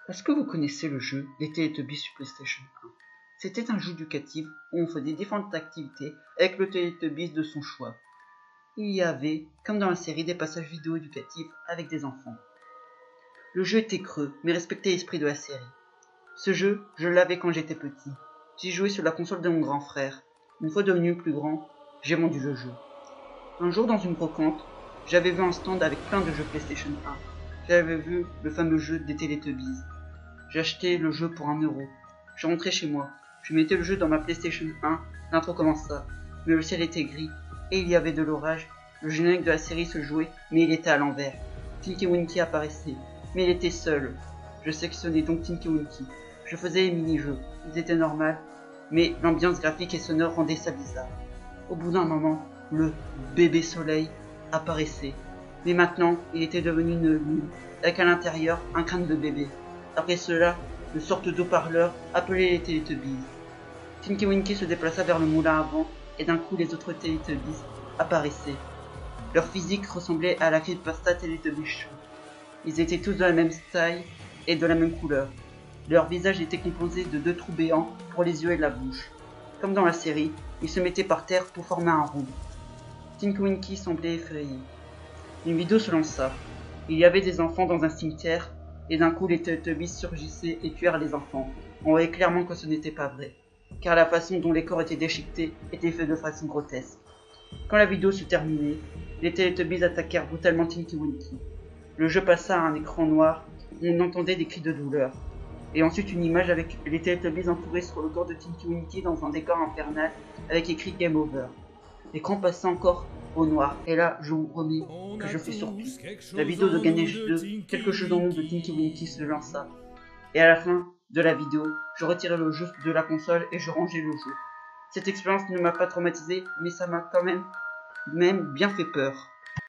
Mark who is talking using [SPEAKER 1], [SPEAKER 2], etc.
[SPEAKER 1] Est-ce que vous connaissez le jeu Les Teletubbies sur PlayStation 1? C'était un jeu éducatif où on faisait différentes activités avec le Teletubbies de son choix. Il y avait, comme dans la série, des passages vidéo éducatifs avec des enfants. Le jeu était creux, mais respectait l'esprit de la série. Ce jeu, je l'avais quand j'étais petit. J'y jouais sur la console de mon grand frère. Une fois devenu plus grand, j'ai vendu le jeu. Un jour, dans une brocante, j'avais vu un stand avec plein de jeux PlayStation 1. J'avais vu le fameux jeu des Teletubbies. J'ai acheté le jeu pour 1 euro. Je rentrais chez moi. Je mettais le jeu dans ma PlayStation 1. L'intro commença. Mais le ciel était gris et il y avait de l'orage. Le générique de la série se jouait, mais il était à l'envers. Tinky Winky apparaissait, mais il était seul. Je sélectionnais donc Tinky Winky. Je faisais les mini-jeux. Ils étaient normaux, mais l'ambiance graphique et sonore rendait ça bizarre. Au bout d'un moment, le bébé soleil apparaissait. Mais maintenant, il était devenu une lune, avec à l'intérieur un crâne de bébé. Après cela, une sorte d'eau-parleur appelait les Teletubbies. Tinky Winky se déplaça vers le moulin à vent et d'un coup les autres Teletubbies apparaissaient. Leur physique ressemblait à la creepypasta Teletubbies Show. Ils étaient tous de la même taille et de la même couleur. Leur visage était composé de 2 trous béants pour les yeux et la bouche. Comme dans la série, ils se mettaient par terre pour former un rond. Tinky Winky semblait effrayé. Une vidéo se lança. Il y avait des enfants dans un cimetière, et d'un coup les Teletubbies surgissaient et tuèrent les enfants. On voyait clairement que ce n'était pas vrai, car la façon dont les corps étaient déchiquetés était faite de façon grotesque. Quand la vidéo se terminait, les Teletubbies attaquèrent brutalement Tinky Winky. Le jeu passa à un écran noir, où on entendait des cris de douleur. Et ensuite une image avec les Teletubbies entourés sur le corps de Tinky Winky dans un décor infernal, avec écrit Game Over. L'écran passa encore au noir, et là, je vous promets que je fus surpris. La vidéo de Ganesh 2, quelque chose dans le monde de Tinky Winky se lança. Et à la fin de la vidéo, je retirais le jeu de la console et je rangeais le jeu. Cette expérience ne m'a pas traumatisé, mais ça m'a quand même bien fait peur.